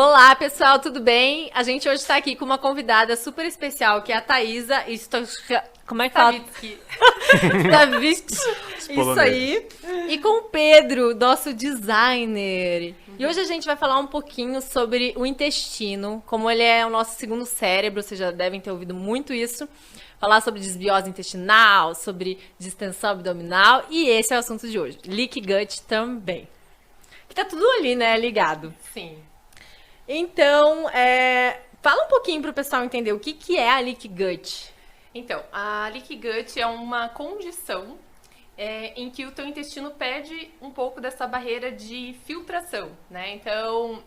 Olá, pessoal, tudo bem? A gente hoje está aqui com uma convidada super especial, que é a Thaisa Como é que fala? Stavitsky. Isso aí. E com o Pedro, nosso designer. E hoje a gente vai falar um pouquinho sobre o intestino, como ele é o nosso segundo cérebro, vocês já devem ter ouvido muito isso. Falar sobre desbiose intestinal, sobre distensão abdominal, e esse é o assunto de hoje. Leaky gut também. Que tá tudo ali, né, ligado. Sim. Então, fala um pouquinho para o pessoal entender o que é a leaky gut. Então, a leaky gut é uma condição em que o teu intestino perde um pouco dessa barreira de filtração, né? Então,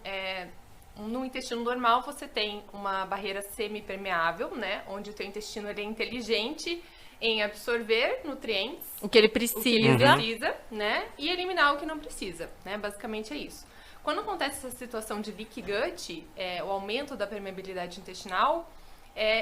no intestino normal você tem uma barreira semipermeável, né? Onde o teu intestino ele é inteligente em absorver nutrientes, o que ele precisa, né? E eliminar o que não precisa, né? Basicamente é isso. Quando acontece essa situação de leaky gut, o aumento da permeabilidade intestinal,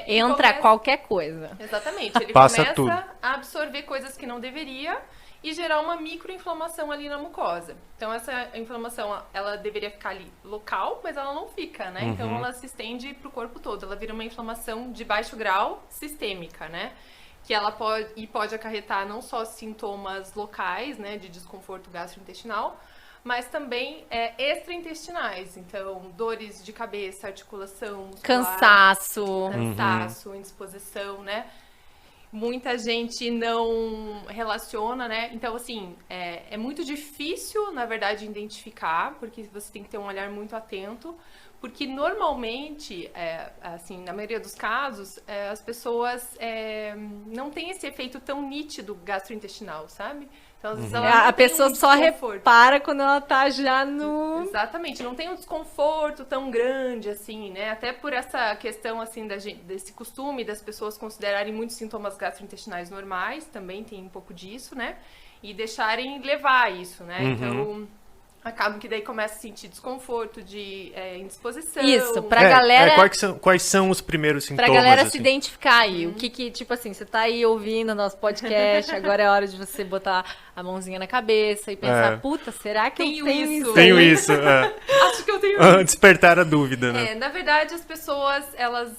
entra qualquer coisa. Exatamente. Ele Passa começa tudo. a absorver coisas que não deveria e gerar uma microinflamação ali na mucosa. Então, essa inflamação, ela deveria ficar ali local, mas ela não fica, né? Então, ela se estende para o corpo todo. Ela vira uma inflamação de baixo grau sistêmica, né? Que ela pode acarretar não só sintomas locais, né? De desconforto gastrointestinal, mas também extraintestinais. Então, dores de cabeça, articulação muscular, cansaço, indisposição, né? Muita gente não relaciona, né? Então, assim, é muito difícil, na verdade, identificar, porque você tem que ter um olhar muito atento, porque normalmente, assim, na maioria dos casos, as pessoas não têm esse efeito tão nítido gastrointestinal, sabe? Então, às vezes ela a pessoa só repara quando ela tá já no... Exatamente, não tem um desconforto tão grande assim, né? Até por essa questão, assim, desse costume das pessoas considerarem muitos sintomas gastrointestinais normais, também tem um pouco disso, né? E deixarem levar isso, né? Então, acaba que daí começa a sentir desconforto de indisposição. Isso, pra galera... Quais são os primeiros sintomas? Pra galera assim? se identificar aí, o que, tipo assim, você tá aí ouvindo o nosso podcast, agora é hora de você botar a mãozinha na cabeça e pensar, puta, será que eu tenho isso? Tenho isso, Acho que eu tenho isso. Despertar a dúvida, né? Na verdade, as pessoas, elas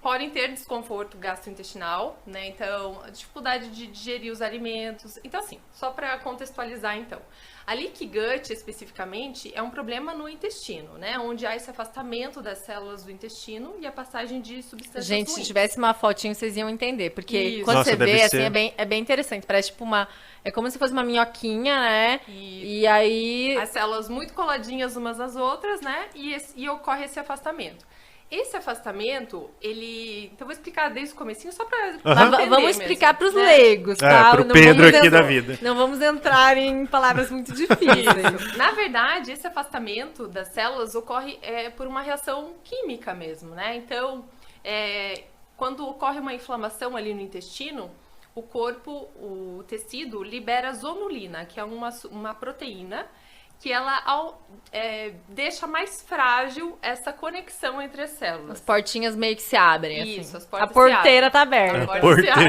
podem ter desconforto gastrointestinal, né? Então, a dificuldade de digerir os alimentos. Então, assim, só para contextualizar, então. A leaky gut, especificamente, é um problema no intestino, né? Onde há esse afastamento das células do intestino e a passagem de substâncias ruins. Se tivesse uma fotinho, vocês iam entender. Porque Isso. quando Nossa, você vê, assim, ser. é bem interessante. Parece tipo uma... É como se fosse uma minhoquinha, né? E aí... As células muito coladinhas umas às outras, né? E ocorre esse afastamento. Esse afastamento, ele... Então, eu vou explicar desde o comecinho, só para vamos explicar para os leigos, tá? Pro Pedro aqui da vida. Não vamos entrar em palavras muito difíceis. Na verdade, esse afastamento das células ocorre por uma reação química mesmo, né? Então, quando ocorre uma inflamação ali no intestino, o corpo, o tecido, libera zonulina, que é uma proteína que ela deixa mais frágil essa conexão entre as células. As portinhas meio que se abrem, assim. Isso, as portas A porteira tá aberta.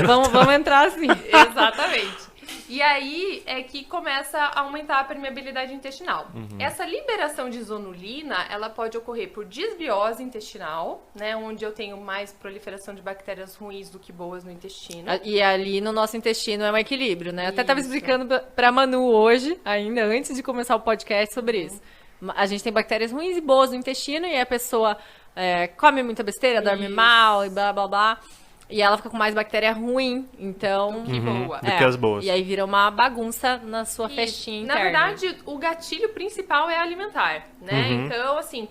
Vamos entrar assim. Exatamente. E aí é que começa a aumentar a permeabilidade intestinal. Essa liberação de zonulina, ela pode ocorrer por desbiose intestinal, né? Onde eu tenho mais proliferação de bactérias ruins do que boas no intestino. E ali no nosso intestino é um equilíbrio, né? Eu até tava explicando pra Manu hoje, ainda antes de começar o podcast, sobre isso. A gente tem bactérias ruins e boas no intestino e a pessoa come muita besteira, dorme mal e blá, blá, blá. E ela fica com mais bactéria ruim, então... Do que boa. Do que as boas. E aí vira uma bagunça na sua festinha interna. Na verdade, o gatilho principal é alimentar, né? Então, assim,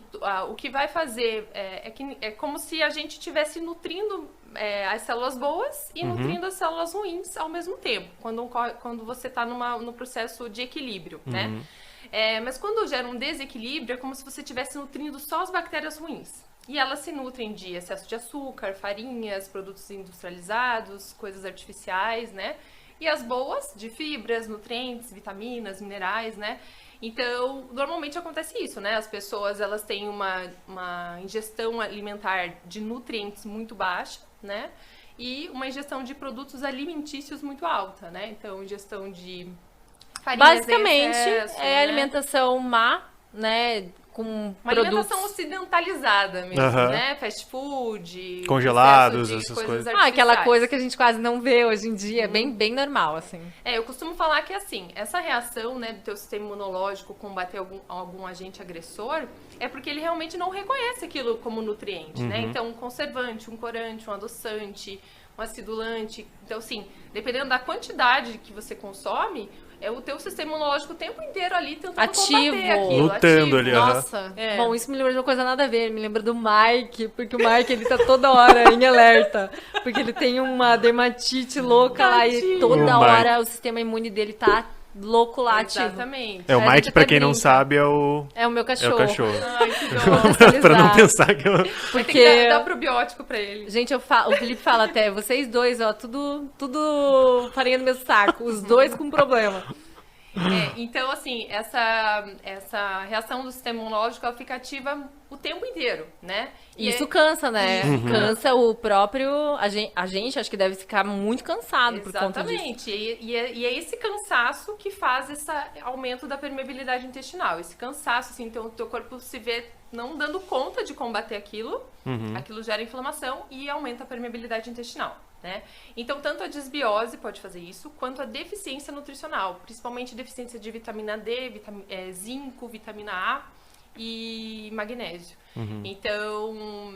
o que vai fazer é como se a gente estivesse nutrindo as células boas e nutrindo as células ruins ao mesmo tempo, quando você está no processo de equilíbrio, né? Mas quando gera um desequilíbrio, é como se você estivesse nutrindo só as bactérias ruins. E elas se nutrem de excesso de açúcar, farinhas, produtos industrializados, coisas artificiais, né? E as boas, de fibras, nutrientes, vitaminas, minerais, né? Então, normalmente acontece isso, né? As pessoas, elas têm uma ingestão alimentar de nutrientes muito baixa, né? E uma ingestão de produtos alimentícios muito alta, né? Então, ingestão de farinhas basicamente, em excesso, é alimentação má, né? com uma produtos... alimentação ocidentalizada mesmo, né? Fast food, congelados, essas coisas. Aquela coisa que a gente quase não vê hoje em dia, bem normal, assim. Eu costumo falar que, assim, essa reação, né, do teu sistema imunológico combater algum agente agressor é porque ele realmente não reconhece aquilo como nutriente, né? Então, um conservante, um corante, um adoçante, um acidulante. Então, assim, dependendo da quantidade que você consome, o teu sistema imunológico o tempo inteiro ali tentando combater aquilo. Lutando ali. Nossa, bom, isso me lembra de uma coisa nada a ver. Me lembra do Mike, porque o Mike, ele tá toda hora em alerta. Porque ele tem uma dermatite louca lá e toda hora o sistema imune dele tá louco lá ativo. Exatamente. O Mike, pra quem não sabe, é o meu cachorro. É o cachorro. Ai, que dó. Pra não pensar que eu... Porque... Tem que dar probiótico pra ele. Gente, o Felipe fala até, vocês dois, ó, tudo farinha no mesmo saco. Os dois com problema. Então, assim, essa reação do sistema imunológico, ela fica ativa o tempo inteiro, né? Isso cansa, né? Cansa o próprio... A gente acho que deve ficar muito cansado por conta disso. Exatamente. E é esse cansaço que faz esse aumento da permeabilidade intestinal. Esse cansaço, assim, então o teu corpo se vê não dando conta de combater aquilo, aquilo gera inflamação e aumenta a permeabilidade intestinal. Né? Então, tanto a desbiose pode fazer isso, quanto a deficiência nutricional, principalmente deficiência de vitamina D, zinco, vitamina A e magnésio. Então...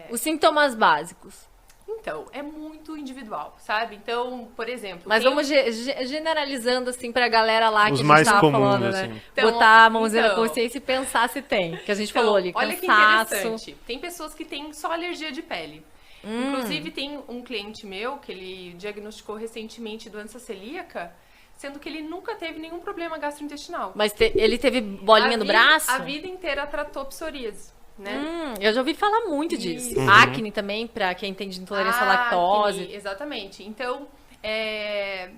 Os sintomas básicos. Então, é muito individual, sabe? Então, por exemplo... Mas vamos generalizando, assim, pra galera lá que os a gente mais tava comuns, falando, assim. né? Então, botar a mãozinha na consciência e pensar se tem. Que a gente falou ali, olha cansaço. Que interessante. Tem pessoas que têm só alergia de pele. Inclusive, tem um cliente meu que ele diagnosticou recentemente doença celíaca, sendo que ele nunca teve nenhum problema gastrointestinal. Mas ele teve bolinha no braço? A vida inteira tratou psoríase, né? Eu já ouvi falar muito disso. Acne também, pra quem tem de intolerância à lactose. Exatamente. Então, é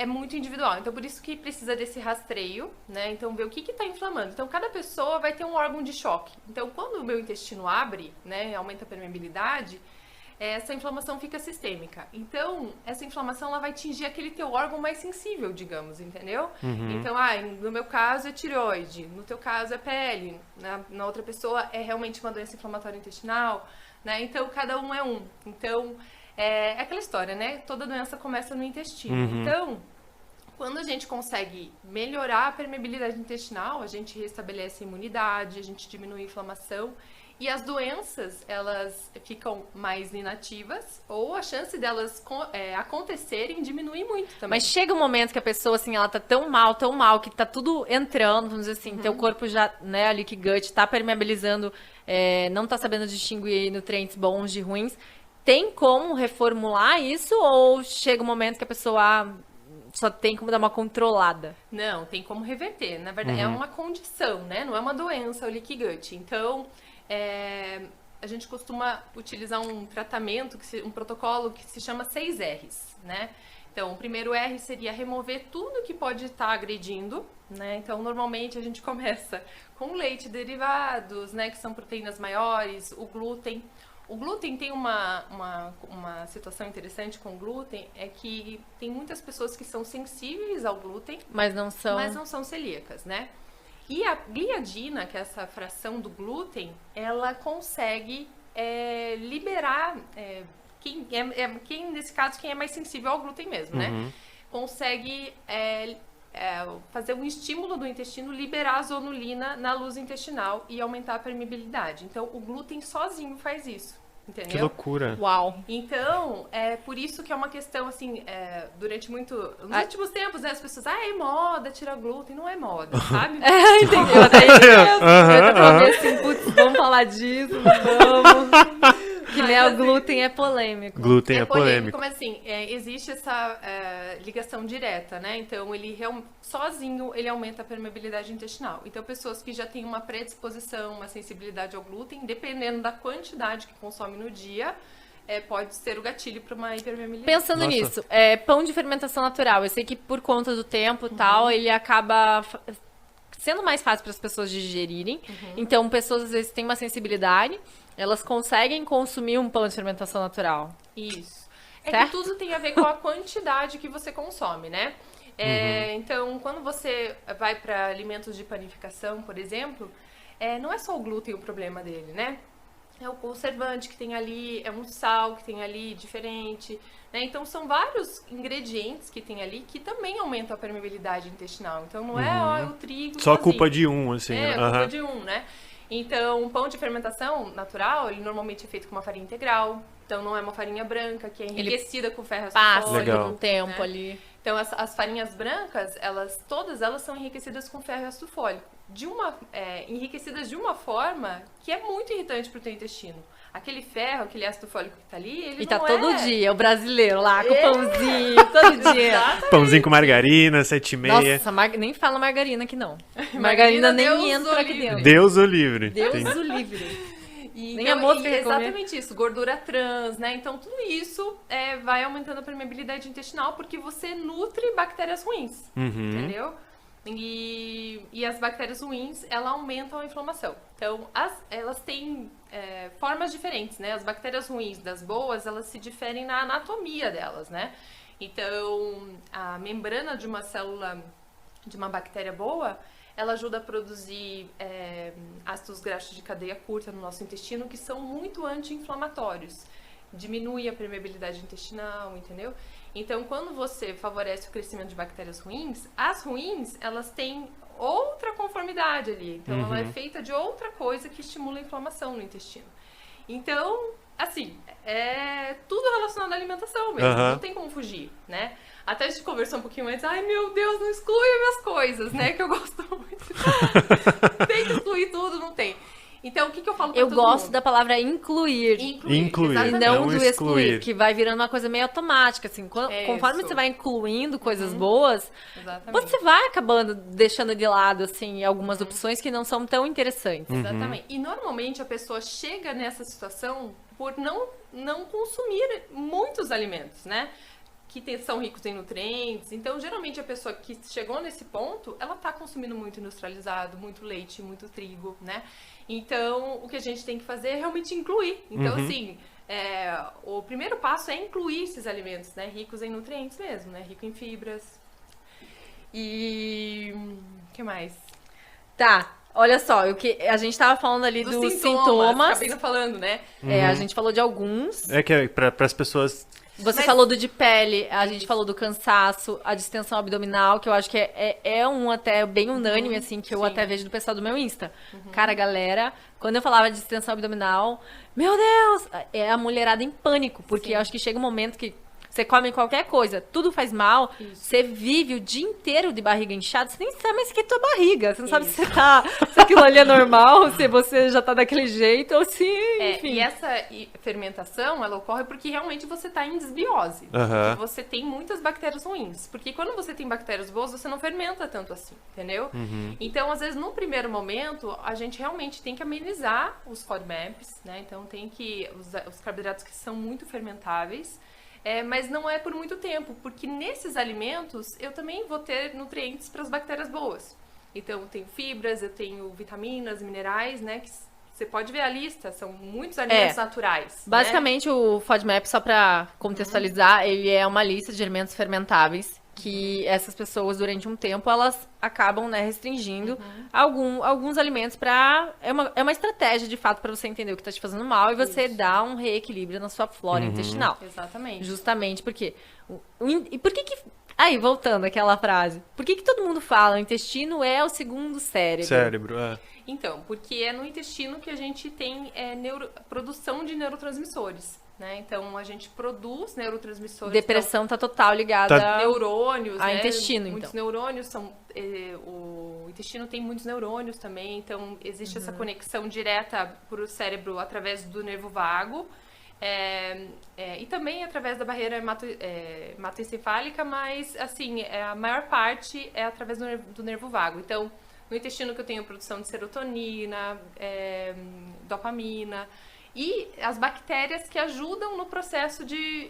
muito individual. Então, por isso que precisa desse rastreio, né? Então, ver o que está inflamando. Então, cada pessoa vai ter um órgão de choque. Então, quando o meu intestino abre, né, aumenta a permeabilidade, essa inflamação fica sistêmica. Então, essa inflamação ela vai atingir aquele teu órgão mais sensível, digamos, entendeu? Então, no meu caso é tireoide, no teu caso é pele, na outra pessoa é realmente uma doença inflamatória intestinal, né? Então, cada um é um. Então, é aquela história, né? Toda doença começa no intestino. Então, quando a gente consegue melhorar a permeabilidade intestinal, a gente restabelece a imunidade, a gente diminui a inflamação. E as doenças, elas ficam mais inativas, ou a chance delas acontecerem diminui muito também. Mas chega um momento que a pessoa, assim, ela tá tão mal, que tá tudo entrando, vamos dizer assim, teu corpo já, né, a leaky gut tá permeabilizando, não tá sabendo distinguir nutrientes bons de ruins. Tem como reformular isso, ou chega um momento que a pessoa só tem como dar uma controlada? Não, tem como reverter. Na verdade, é uma condição, né? Não é uma doença, o leaky gut. Então... a gente costuma utilizar um tratamento, um protocolo que se chama 6 R's, né? Então, o primeiro R seria remover tudo que pode estar agredindo, né? Então, normalmente a gente começa com leite, derivados, né? Que são proteínas maiores, o glúten. O glúten tem uma situação interessante com o glúten, é que tem muitas pessoas que são sensíveis ao glúten, mas não são celíacas, né? E a gliadina, que é essa fração do glúten, ela consegue liberar, quem nesse caso, quem é mais sensível ao glúten mesmo, né? Consegue fazer um estímulo do intestino, liberar a zonulina na luz intestinal e aumentar a permeabilidade. Então, o glúten sozinho faz isso. Entendeu? Que loucura. Uau. Então, é por isso que é uma questão, assim, durante nos últimos tempos, né, as pessoas, é moda tirar glúten. Não é moda, sabe? Entendeu? Até eu falei assim, putz, vamos falar disso, vamos. Que né, o glúten é polêmico. Glúten é polêmico. Mas assim, existe essa ligação direta, né? Então, ele sozinho, ele aumenta a permeabilidade intestinal. Então, pessoas que já têm uma predisposição, uma sensibilidade ao glúten, dependendo da quantidade que consome no dia, pode ser o gatilho para uma hiperpermeabilidade. Pensando nisso, pão de fermentação natural. Eu sei que por conta do tempo e tal, ele acaba sendo mais fácil para as pessoas digerirem. Então, pessoas às vezes têm uma sensibilidade, elas conseguem consumir um pão de fermentação natural. Isso. Que tudo tem a ver com a quantidade que você consome, né? Então, quando você vai para alimentos de panificação, por exemplo, não é só o glúten o problema dele, né? É o conservante que tem ali, é um sal que tem ali diferente, né? Então são vários ingredientes que tem ali que também aumentam a permeabilidade intestinal. Então não é o trigo Só sozinho. culpa de um, assim. Culpa de um, né? Então, um pão de fermentação natural, ele normalmente é feito com uma farinha integral. Então não é uma farinha branca, que é enriquecida com ferro passa sulfórico. um tempo ali. Então as farinhas brancas, todas elas são enriquecidas com ferro sulfórico. Enriquecidas de uma forma que é muito irritante para o teu intestino. Aquele ferro, aquele ácido fólico que tá ali, ele E tá não todo dia, o brasileiro lá, com pãozinho, todo dia. Exatamente. Pãozinho com margarina, 7,5. Nossa, nem fala margarina aqui não. Margarina nem Deus entra o aqui livre. dentro. Deus o livre. Deus Tem- o livre. E, Nem a mosca quer comer. exatamente isso, gordura trans, né? Então tudo isso vai aumentando a permeabilidade intestinal porque você nutre bactérias ruins, entendeu? E as bactérias ruins, elas aumentam a inflamação. Então, elas têm formas diferentes, né? As bactérias ruins das boas, elas se diferem na anatomia delas, né? Então, a membrana de uma célula, de uma bactéria boa, ela ajuda a produzir ácidos graxos de cadeia curta no nosso intestino, que são muito anti-inflamatórios. Diminui a permeabilidade intestinal, entendeu? Então, quando você favorece o crescimento de bactérias ruins, as ruins, elas têm outra conformidade ali. Então, ela é feita de outra coisa que estimula a inflamação no intestino. Então, assim, é tudo relacionado à alimentação mesmo. Não tem como fugir, né? Até a gente conversou um pouquinho antes. Ai, meu Deus, não exclui minhas coisas, né? Que eu gosto muito. Tem que excluir tudo, não tem. Então, o que eu falo pra Eu todo gosto mundo? da palavra incluir. Incluir. E exatamente. não Não do excluir. excluir, que vai virando uma coisa meio automática, assim. Conforme Isso. você vai incluindo coisas boas, Exatamente. você vai acabando deixando de lado, assim, algumas opções que não são tão interessantes. Exatamente. E normalmente a pessoa chega nessa situação por não consumir muitos alimentos, né? Que são ricos em nutrientes. Então, geralmente, a pessoa que chegou nesse ponto, ela tá consumindo muito industrializado, muito leite, muito trigo, né? Então, o que a gente tem que fazer é realmente incluir. Então, assim, o primeiro passo é incluir esses alimentos, né? Ricos em nutrientes mesmo, né? Rico em fibras. E... o que mais? Tá, olha só, a gente tava falando ali dos sintomas. Acabei não falando, né? A gente falou de alguns. É que para as pessoas. Você falou do de pele, a gente falou do cansaço, a distensão abdominal, que eu acho que é um até bem unânime, assim, que eu sim. até vejo do pessoal do meu Insta. Cara, galera, quando eu falava de distensão abdominal, meu Deus, é a mulherada em pânico, porque eu acho que chega um momento que você come qualquer coisa, tudo faz mal, você vive o dia inteiro de barriga inchada, você nem sabe mais o que é tua barriga, você não sabe se aquilo ali é normal, se você já tá daquele jeito, ou se, enfim. E essa fermentação, ela ocorre porque realmente você tá em desbiose. Aham. Você tem muitas bactérias ruins. Porque quando você tem bactérias boas, você não fermenta tanto assim, entendeu? Então, às vezes, no primeiro momento, a gente realmente tem que amenizar os FODMAPs, né? Então, tem que... Os carboidratos que são muito fermentáveis, mas não é por muito tempo, porque nesses alimentos eu também vou ter nutrientes para as bactérias boas. Então, eu tenho fibras, eu tenho vitaminas, minerais, né? Que você pode ver a lista, são muitos alimentos naturais. Basicamente, o FODMAP, só pra contextualizar, ele é uma lista de alimentos fermentáveis que essas pessoas, durante um tempo, elas acabam, né, restringindo alguns alimentos pra... É uma estratégia, de fato, pra você entender o que tá te fazendo mal e você dar um reequilíbrio na sua flora intestinal. Exatamente. Justamente porque... E por que... Aí, voltando àquela frase. Por que todo mundo fala o intestino é o segundo cérebro? Cérebro, Então, porque é no intestino que a gente tem produção de neurotransmissores, né? Então, a gente produz neurotransmissores. Depressão tá total ligada Então, neurônios, a né? intestino, Muitos então. neurônios são... o intestino tem muitos neurônios também, então existe essa conexão direta para o cérebro através do nervo vago. E também através da barreira hematoencefálica, mas assim, a maior parte é através do nervo vago. Então, no intestino que eu tenho produção de serotonina, dopamina, e as bactérias que ajudam no processo de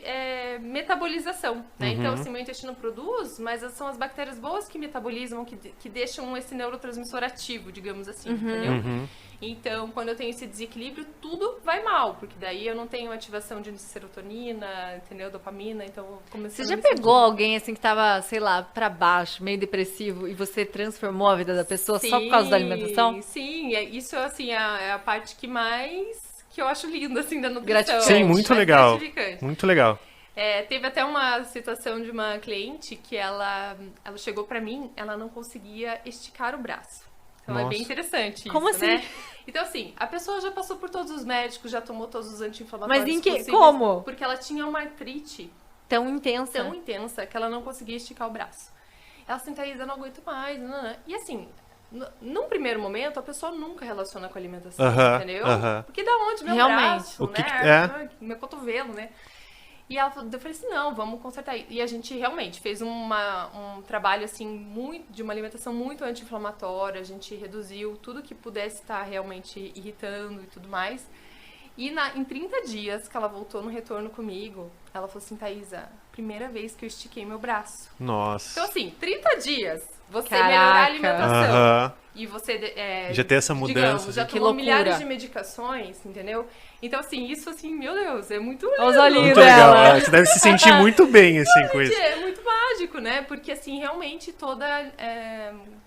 metabolização, né? Então, assim, meu intestino produz, mas são as bactérias boas que metabolizam, que deixam esse neurotransmissor ativo, digamos assim, entendeu? Então, quando eu tenho esse desequilíbrio, tudo vai mal, porque daí eu não tenho ativação de serotonina, entendeu? Dopamina, então eu comecei Você já pegou alguém assim que tava, sei lá, pra baixo, meio depressivo, e você transformou a vida da pessoa só por causa da alimentação? Sim, isso assim é a parte que eu acho linda assim da nutrição. Sim, muito legal. Gratificante. Muito legal. Teve até uma situação de uma cliente que ela chegou pra mim, ela não conseguia esticar o braço. Então é bem interessante isso, Como assim? né? Então, assim, a pessoa já passou por todos os médicos, já tomou todos os anti-inflamatórios Mas em que? possíveis, Como? porque ela tinha uma artrite Tão intensa. tão intensa que ela não conseguia esticar o braço. Ela assim, Thaís, eu não aguento mais. E assim, num primeiro momento, a pessoa nunca relaciona com a alimentação, entendeu? Porque da onde? Meu Realmente. braço, né? Meu cotovelo, né? E eu falei assim, não, vamos consertar. E a gente realmente fez um trabalho, assim, de uma alimentação muito anti-inflamatória. A gente reduziu tudo que pudesse estar realmente irritando e tudo mais. E em 30 dias que ela voltou no retorno comigo, ela falou assim, Thaisa, primeira vez que eu estiquei meu braço. Nossa. Então, assim, 30 dias, você Caraca. melhorar a alimentação. E você... já ter essa mudança. Digamos, já Que tomou loucura. milhares de medicações, entendeu? Então, assim, isso, assim, meu Deus, é muito lindo. Os olhinhos Muito legal. dela. Você deve se sentir muito bem, assim, com isso. É muito mágico, né? Porque, assim, realmente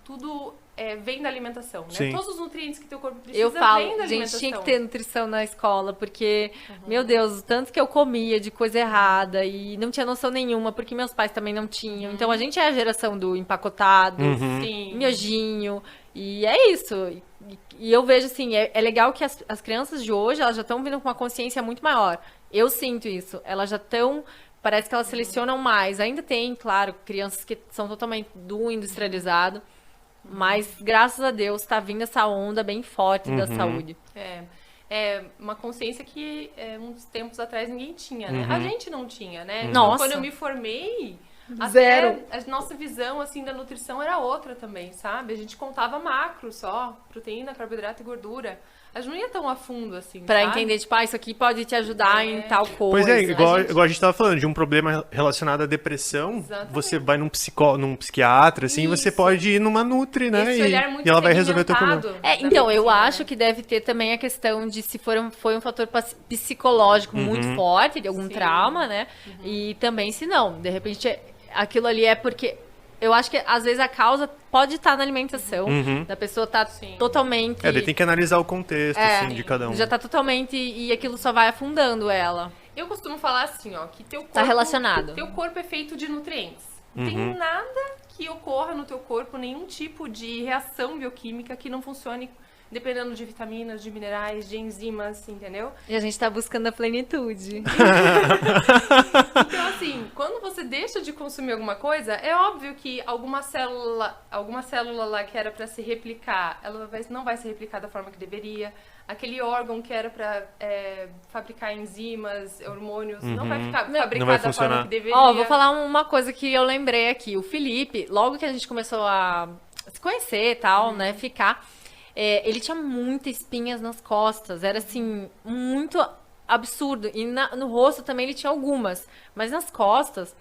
tudo vem da alimentação, né? Sim. Todos os nutrientes que teu corpo precisa Eu vêm falo, da gente, alimentação. tinha que ter nutrição na escola, porque, meu Deus, o tanto que eu comia de coisa errada e não tinha noção nenhuma, porque meus pais também não tinham. Então, a gente é a geração do empacotado, Sim. miojinho, e é isso. E eu vejo, assim, é legal que as crianças de hoje, elas já estão vindo com uma consciência muito maior. Eu sinto isso. Elas já estão... Parece que elas selecionam mais. Ainda tem, claro, crianças que são totalmente do industrializado, mas, graças a Deus, tá vindo essa onda bem forte da saúde. É uma consciência que uns tempos atrás ninguém tinha, né? A gente não tinha, né? Então, Nossa. quando eu me formei, Zero. até a nossa visão, assim, da nutrição era outra também, sabe? A gente contava macro só, proteína, carboidrato e gordura. A gente não ia tão a fundo, assim, Pra sabe? entender, tipo, isso aqui pode te ajudar em tal coisa. Pois é, igual A a gente tava falando, de um problema relacionado à depressão, Exatamente. você vai num psiquiatra, assim, e você Isso. pode ir numa Nutri, né? Esse olhar muito E ela vai resolver o teu problema. segmentado da então, eu medicina, acho né? que deve ter também a questão de se foi um fator psicológico muito forte, de algum Sim. trauma, né? E também se não, de repente, aquilo ali é porque... Eu acho que, às vezes, a causa pode estar na alimentação, da pessoa tá Sim. totalmente... Daí tem que analisar o contexto, assim, de cada um. Já tá totalmente... E aquilo só vai afundando ela. Eu costumo falar assim, ó, que teu corpo... Tá relacionado. Teu corpo é feito de nutrientes. Não tem nada que ocorra no teu corpo, nenhum tipo de reação bioquímica que não funcione dependendo de vitaminas, de minerais, de enzimas, entendeu? E a gente tá buscando a plenitude. Então, assim, quando você deixa de consumir alguma coisa, é óbvio que alguma célula lá que era pra se replicar, ela não vai se replicar da forma que deveria. Aquele órgão que era pra fabricar enzimas, hormônios, não vai fabricar Não vai da funcionar. forma que deveria. Ó, vou falar uma coisa que eu lembrei aqui. O Felipe, logo que a gente começou a se conhecer e tal, né, ficar... ele tinha muitas espinhas nas costas. Era, assim, muito absurdo. E no rosto também ele tinha algumas. Mas nas costas...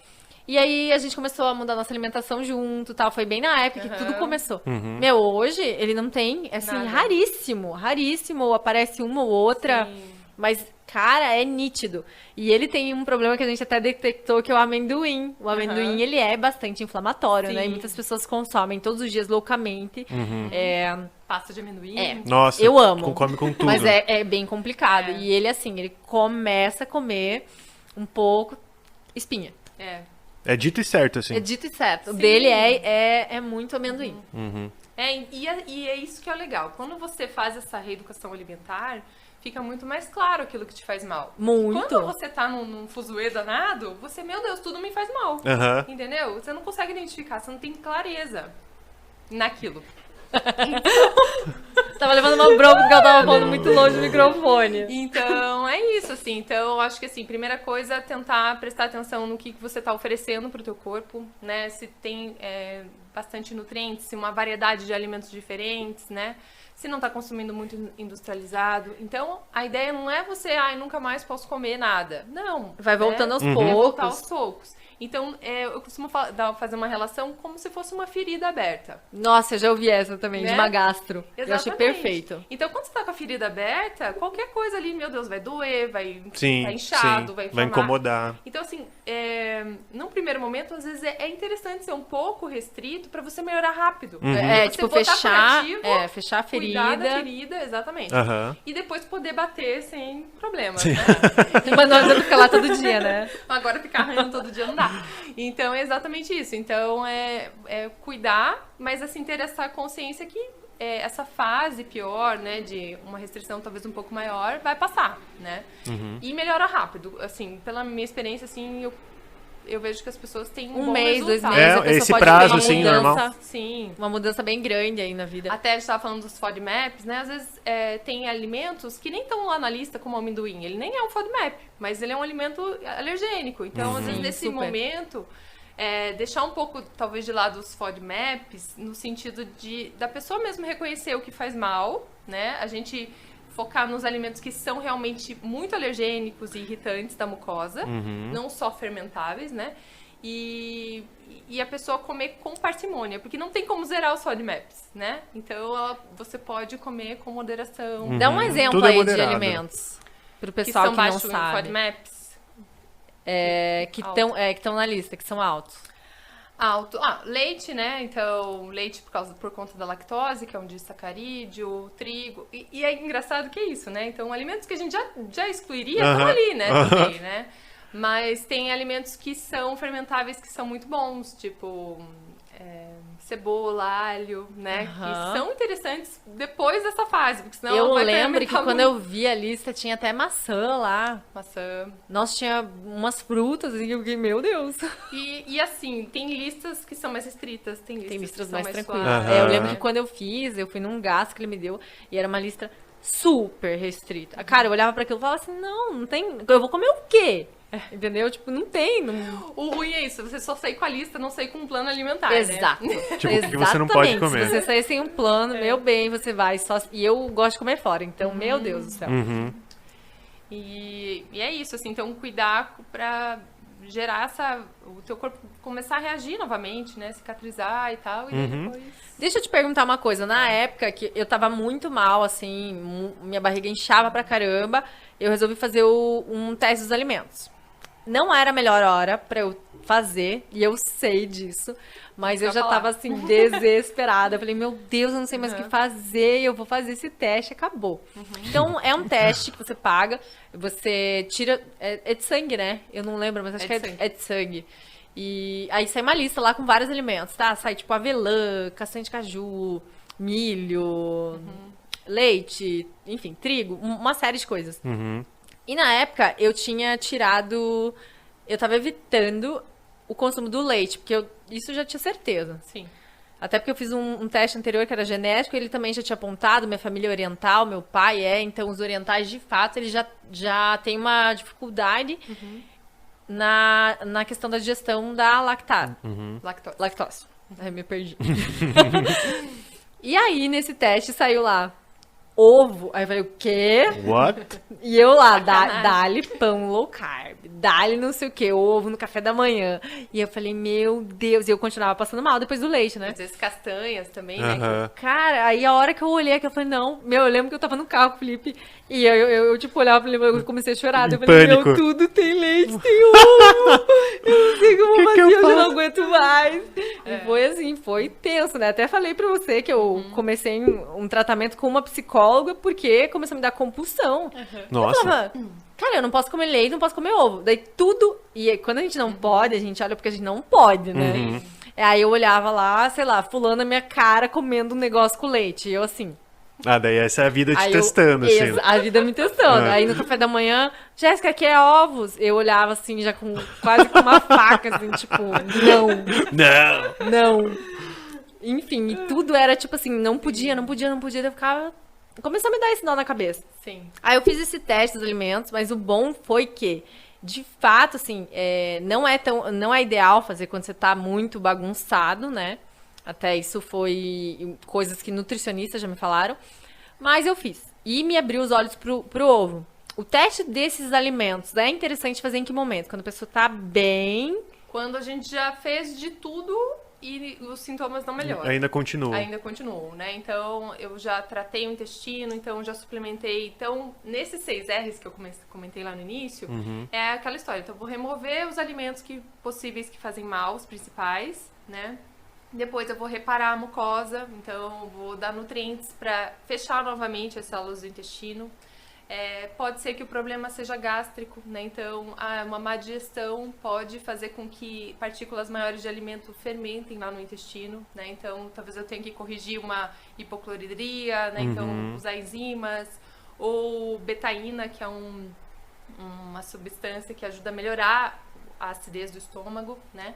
E aí a gente começou a mudar nossa alimentação junto, tal. Foi bem na época que tudo começou. Meu, hoje ele não tem, é assim, Nada. raríssimo. Raríssimo, aparece uma ou outra. Sim. Mas, cara, é nítido. E ele tem um problema que a gente até detectou, que é o amendoim. O amendoim, ele é bastante inflamatório, né? E Sim. muitas pessoas consomem todos os dias loucamente. Pasta de amendoim. Nossa, Eu amo. come com tudo. Mas é bem complicado. É. E ele, assim, ele começa a comer um pouco espinha. É dito e certo, assim. É dito e certo. O Sim. dele é muito amendoim. E é isso que é legal. Quando você faz essa reeducação alimentar, fica muito mais claro aquilo que te faz mal. Muito. Quando você tá num fuzuê danado, você, meu Deus, tudo me faz mal. Aham. Entendeu? Você não consegue identificar, você não tem clareza naquilo. Tava levando uma bronca porque eu tava falando muito longe do microfone. Então, é isso, assim. Então, eu acho que, assim, primeira coisa é tentar prestar atenção no que você tá oferecendo pro teu corpo, né? Se tem bastante nutrientes, se uma variedade de alimentos diferentes, né? se não tá consumindo muito industrializado. Então, a ideia não é você, nunca mais posso comer nada. Não. Vai voltando aos Vai poucos. voltar aos poucos. Então, eu costumo fazer uma relação como se fosse uma ferida aberta. Nossa, eu já ouvi essa também, Né? de uma gastro. Exatamente. Eu achei perfeito. Então, quando você tá com a ferida aberta, qualquer coisa ali, meu Deus, vai doer, vai Sim, tá inchado, sim. vai Vai inflamar. incomodar. Então, assim, num primeiro momento, às vezes é interessante ser um pouco restrito pra você melhorar rápido. É, Você tipo, botar fechar, curativo, fechar a cuidar da ferida. ferida, exatamente. Aham. E depois poder bater sem problemas, né? Mas não adianta ficar lá todo dia, né? Agora ficar arranhando todo dia não dá. Então é exatamente isso. Então é cuidar, mas assim, ter essa consciência que essa fase pior, né, de uma restrição talvez um pouco maior, vai passar, né? E melhora rápido. Assim, pela minha experiência, assim, eu vejo que as pessoas têm um bom mês, 2 resultado. meses, a pessoa esse pode prazo, ter uma assim, mudança, normal. Sim. uma mudança bem grande aí na vida. Até a gente estava falando dos FODMAPs, né? Às vezes tem alimentos que nem estão lá na lista, como o amendoim. Ele nem é um FODMAP, mas ele é um alimento alergênico. Então, às vezes, nesse super. momento, deixar um pouco, talvez, de lado os FODMAPs, no sentido da pessoa mesmo reconhecer o que faz mal, né? A gente focar nos alimentos que são realmente muito alergênicos e irritantes da mucosa, não só fermentáveis, né? E a pessoa comer com parcimônia, porque não tem como zerar os FODMAPs, né? Então, você pode comer com moderação. Dá um exemplo Tudo é aí de moderado. alimentos pro Que pessoal são que não baixos em sabe. FODMAPs. Que Alto. estão na lista, que são altos. Alto. Leite, né? Então, leite por conta da lactose, que é um disacarídeo, trigo. E é engraçado que é isso, né? Então, alimentos que a gente já excluiria estão ali, né? Também, né? Mas tem alimentos que são fermentáveis que são muito bons, tipo cebola, alho, né? Que são interessantes depois dessa fase, porque senão Eu vai lembro que fermentar quando muito. eu vi a lista tinha até maçã lá. Maçã. Nossa, tinha umas frutas e eu fiquei, meu Deus. E assim, tem listas que são mais restritas, tem listas, Tem listas que são mais mais tranquilas. suaves. Eu lembro que quando eu fui num gasto que ele me deu e era uma lista super restrita. Cara, eu olhava pra aquilo e falava assim, não tem, eu vou comer o quê? Entendeu? Tipo, não tem. O ruim é isso, você só sair com a lista, não sair com um plano alimentar, Exato. né? Tipo, o que você não pode Exatamente. comer. Se você sair sem um plano, meu bem, você vai só... E eu gosto de comer fora, então, meu Deus do céu. E é isso, assim, então cuidar pra gerar o teu corpo começar a reagir novamente, né? Cicatrizar e tal, e aí depois... Deixa eu te perguntar uma coisa. Na época que eu tava muito mal, assim, minha barriga inchava pra caramba, eu resolvi fazer um teste dos alimentos. Não era a melhor hora pra eu fazer, e eu sei disso, mas eu já tava, assim, desesperada. Eu falei, meu Deus, eu não sei mais o que fazer, eu vou fazer esse teste, acabou. Então, é um teste que você paga, você tira... É de sangue, né? Eu não lembro, mas acho que é de sangue. E aí sai uma lista lá com vários alimentos, tá? Sai, tipo, avelã, castanha de caju, milho, leite, enfim, trigo, uma série de coisas. E na época, eu tinha tirado... Eu tava evitando o consumo do leite, porque isso eu já tinha certeza. Sim. Até porque eu fiz um teste anterior que era genético, ele também já tinha apontado, minha família é oriental, meu pai então os orientais, de fato, eles já têm uma dificuldade na questão da digestão da lactose. Ai, me perdi. E aí, nesse teste, saiu lá ovo. Aí eu falei, o quê? What? E eu lá, dá-lhe pão low carb, dá-lhe não sei o quê, ovo no café da manhã. E eu falei, meu Deus, e eu continuava passando mal depois do leite, né? Às vezes castanhas também, né? Cara, aí a hora que eu olhei aqui, eu falei, não, eu lembro que eu tava no carro com o Felipe, e eu tipo, olhava pra ele, eu comecei a chorar, eu falei, Pânico. meu, tudo tem leite, tem ovo, eu não sei o que eu vou fazer, eu já não aguento mais. E foi assim, foi tenso, né? Até falei pra você que eu comecei um tratamento com uma psicóloga, porque começou a me dar compulsão. Nossa. Eu falava, cara, eu não posso comer leite, não posso comer ovo. Daí tudo... E aí, quando a gente não pode, a gente olha porque a gente não pode, né? Aí eu olhava lá, sei lá, fulano na minha cara comendo um negócio com leite. E eu assim... Daí essa é a vida te Aí testando, assim. A vida me testando. Aí no café da manhã, Jéssica, quer ovos? Eu olhava assim, já quase com uma faca, assim, tipo, não. Enfim, e tudo era tipo assim, não podia. Daí eu ficava... Começou a me dar esse nó na cabeça. Sim. Aí eu fiz esse teste dos alimentos, mas o bom foi que, de fato, assim, não é ideal fazer quando você tá muito bagunçado, né? Até isso foi coisas que nutricionistas já me falaram. Mas eu fiz. E me abriu os olhos pro ovo. O teste desses alimentos é interessante fazer em que momento? Quando a pessoa tá bem... Quando a gente já fez de tudo e os sintomas não melhoram. Ainda continua. Ainda continuam, né? Então, eu já tratei o intestino, então já suplementei. Então, nesses 6 R's que eu comentei lá no início, é aquela história. Então, eu vou remover os alimentos possíveis que fazem mal, os principais, né? Depois eu vou reparar a mucosa, então vou dar nutrientes para fechar novamente as células do intestino. Pode ser que o problema seja gástrico, né? Então, uma má digestão pode fazer com que partículas maiores de alimento fermentem lá no intestino, né? Então, talvez eu tenha que corrigir uma hipocloridria, né? Então, usar enzimas, ou betaína, que é uma substância que ajuda a melhorar a acidez do estômago, né?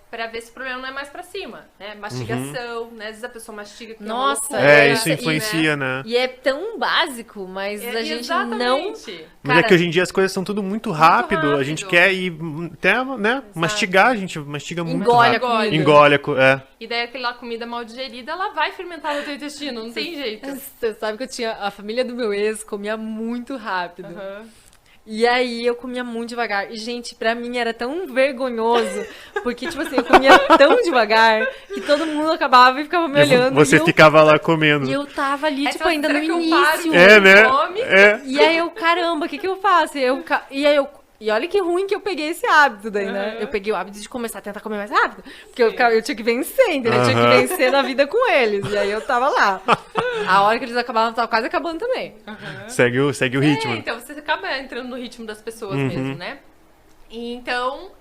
Pra ver se o problema não é mais pra cima, né? Mastigação, né? Às vezes a pessoa mastiga que Nossa, isso influencia, né? E é tão básico, mas a gente exatamente. não... Mas Cara, é que hoje em dia as coisas são tudo muito rápido. A gente rápido. quer ir até, né? Mastigar, a gente mastiga muito Engole a rápido. comida. Engole, E daí aquela comida mal digerida, ela vai fermentar no teu intestino, não tem jeito. Você sabe que eu tinha... A família do meu ex comia muito rápido. Aham. E aí eu comia muito devagar. E, gente, pra mim era tão vergonhoso. Porque, tipo assim, eu comia tão devagar que todo mundo acabava e ficava me olhando. Você e eu, ficava lá comendo. E eu tava ali, Aí tipo, você ainda fala, no será que eu paro início. de né? fome? E aí eu, caramba, o que eu faço? E olha que ruim que eu peguei esse hábito daí, né? Eu peguei o hábito de começar a tentar comer mais rápido. Porque eu tinha que vencer, entendeu? Eu tinha que vencer na vida com eles. E aí eu tava lá. A hora que eles acabavam, eu tava quase acabando também. Segue o ritmo. Então você acaba entrando no ritmo das pessoas mesmo, né? E então,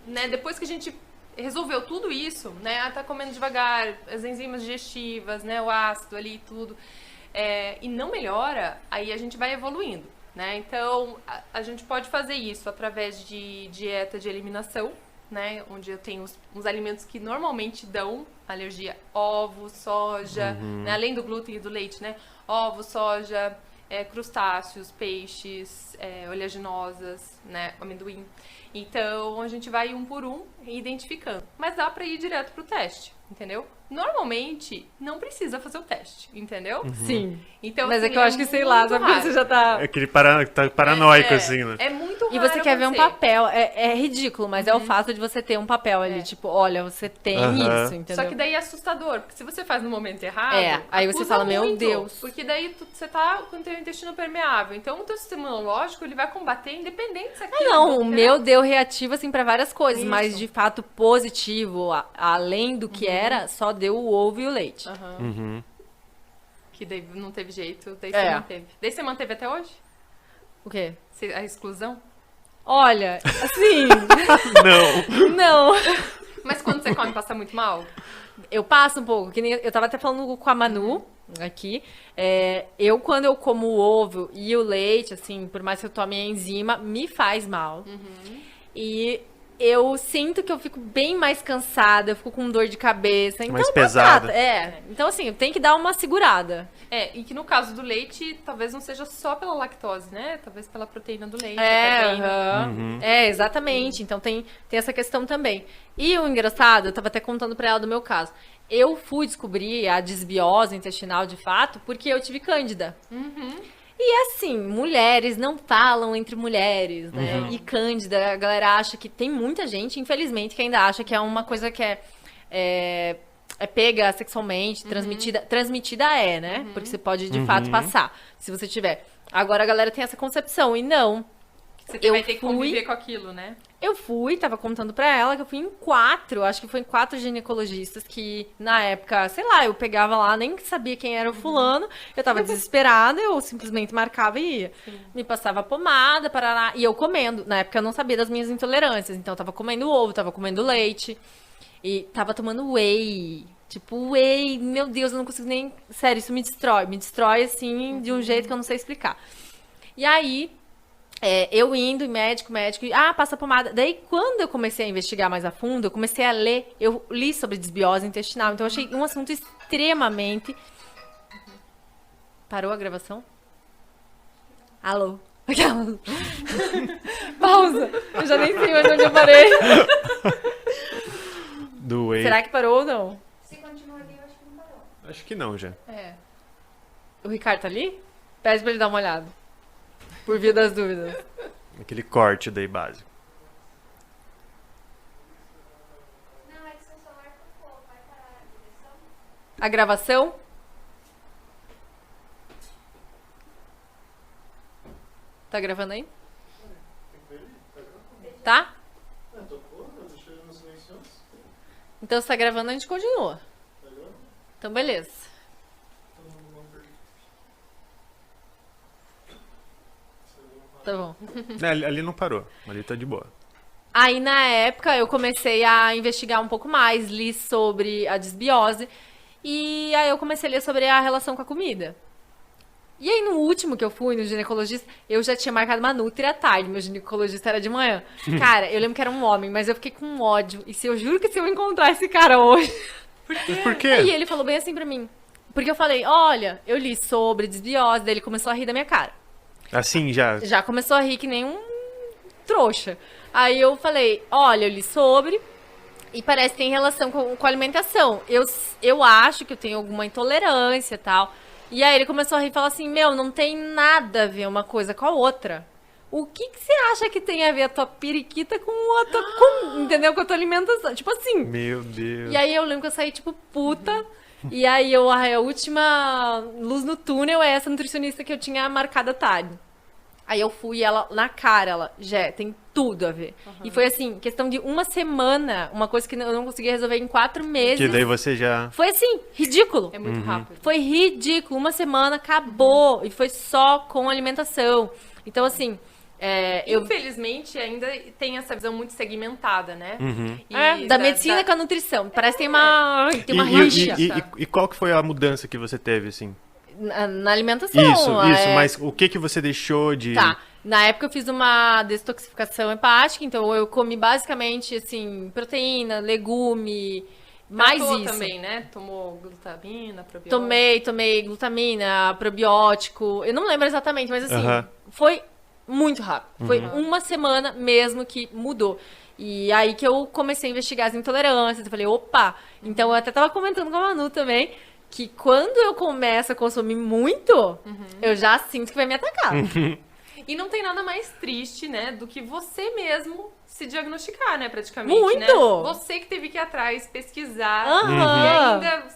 né, depois que a gente resolveu tudo isso, né? Tá comendo devagar, as enzimas digestivas, né? O ácido ali e tudo. E não melhora, aí a gente vai evoluindo. Né? Então, a gente pode fazer isso através de dieta de eliminação, né? Onde eu tenho uns alimentos que normalmente dão alergia. Ovo, soja, né? Além do glúten e do leite, né? Ovo, soja, crustáceos, peixes, oleaginosas, né? Amendoim. Então, a gente vai um por um identificando. Mas dá pra ir direto pro teste, entendeu? Normalmente, não precisa fazer o teste, entendeu? Sim. Então, Mas assim, é que eu acho que, sei lá, sabe quando você já tá... É aquele tá paranoico, assim, né? É muito raro E você quer ver um acontecer. papel. É ridículo, mas é o fato de você ter um papel ali, tipo, olha, você tem isso, entendeu? Só que daí é assustador, porque se você faz no momento errado, aí você acusa fala, meu muito, Deus. Porque daí você tá com o teu intestino permeável. Então o teu sistema imunológico, ele vai combater independente se aquilo... Não, o né? meu deu reativo, assim, pra várias coisas, Isso. mas de fato positivo, além do que era, só deu o ovo e o leite. Que daí não teve jeito, daí você manteve. Daí você manteve até hoje? O quê? A exclusão? Olha, assim, Não. não. Mas quando você come, passa muito mal? Eu passo um pouco, que nem eu tava até falando com a Manu aqui. Quando eu como o ovo e o leite, assim, por mais que eu tome a enzima, me faz mal. E eu sinto que eu fico bem mais cansada, eu fico com dor de cabeça. Então Mais tá pesada. chata. Então, assim, eu tenho que dar uma segurada. E que no caso do leite, talvez não seja só pela lactose, né? Talvez pela proteína do leite. a caseína. Exatamente. Então tem essa questão também. E o engraçado, eu tava até contando pra ela do meu caso. Eu fui descobrir a desbiose intestinal de fato porque eu tive cândida. E assim, mulheres não falam entre mulheres, né? E cândida, a galera acha que tem muita gente, infelizmente, que ainda acha que é uma coisa que é pega sexualmente, transmitida né? Porque você pode de fato passar, se você tiver. Agora a galera tem essa concepção, e não. Você vai ter que conviver com aquilo, né? Eu tava contando pra ela que eu fui em 4, acho que foi em 4 ginecologistas que, na época, sei lá, eu pegava lá, nem sabia quem era o fulano, eu tava desesperada, eu simplesmente marcava e ia. Me passava pomada, parará, e eu comendo. Na época eu não sabia das minhas intolerâncias, então eu tava comendo ovo, tava comendo leite, e tava tomando whey. Tipo, whey, meu Deus, eu não consigo nem... Sério, isso me destrói, assim, de um jeito que eu não sei explicar. E aí... eu indo em médico, passa pomada. Daí, quando eu comecei a investigar mais a fundo, eu comecei a ler, eu li sobre desbiose intestinal, então eu achei um assunto extremamente... Parou a gravação? Alô? Pausa! Eu já nem sei mais onde eu parei. Do whey. Será que parou ou não? Se continua ali, eu acho que não parou. Acho que não, já. É. O Ricardo tá ali? Pede pra ele dar uma olhada. Por via das dúvidas. Aquele corte daí básico. Não, é que seu celular tocou. Vai parar a direção? A gravação? Tá gravando aí? Tá? Então se tá gravando, a gente continua. Então, beleza. Tá bom. Ali não parou. Ali tá de boa. Aí, na época, eu comecei a investigar um pouco mais, li sobre a desbiose. E aí eu comecei a ler sobre a relação com a comida. E aí, no último que eu fui, no ginecologista, eu já tinha marcado uma nutri à tarde. Meu ginecologista era de manhã. Cara, eu lembro que era um homem, mas eu fiquei com ódio. E se eu juro que se eu encontrar esse cara hoje... Mas por E quê? ele falou bem assim pra mim. Porque eu falei, olha, eu li sobre desbiose. Daí ele começou a rir da minha cara. Assim, já. Já começou a rir que nem um trouxa. Aí eu falei, olha, eu li sobre e parece que tem relação com a alimentação. Eu acho que eu tenho alguma intolerância e tal. E aí ele começou a rir e falou assim, meu, não tem nada a ver uma coisa com a outra. O que você acha que tem a ver a tua periquita com a tua, entendeu? Com a tua alimentação. Tipo assim. Meu Deus. E aí eu lembro que eu saí, tipo, puta. E aí a última luz no túnel é essa nutricionista que eu tinha marcado à tarde. Aí eu fui e ela, na cara, ela, Jé, tem tudo a ver. E foi assim, questão de uma semana, uma coisa que eu não conseguia resolver em 4 meses. Que daí você já. Foi assim, ridículo. É muito rápido. Foi ridículo. Uma semana acabou. E foi só com alimentação. Então, assim, Infelizmente, ainda tem essa visão muito segmentada, né? E da medicina com a nutrição. Parece que tem uma rixa. E qual que foi a mudança que você teve, assim? Na alimentação. Isso, mas o que você deixou de... Tá. Na época eu fiz uma detoxificação hepática, então eu comi basicamente, assim, proteína, legume, mais Tratou isso. também, né? Tomou glutamina, probiótico. Tomei glutamina, probiótico. Eu não lembro exatamente, mas assim, Aham. foi muito rápido. Foi uma semana mesmo que mudou. E aí que eu comecei a investigar as intolerâncias. Eu falei, opa! Então eu até tava comentando com a Manu também, que quando eu começo a consumir muito, eu já sinto que vai me atacar. E não tem nada mais triste, né, do que você mesmo se diagnosticar, né, praticamente. Muito! Né? Você que teve que ir atrás, pesquisar, Aham. e ainda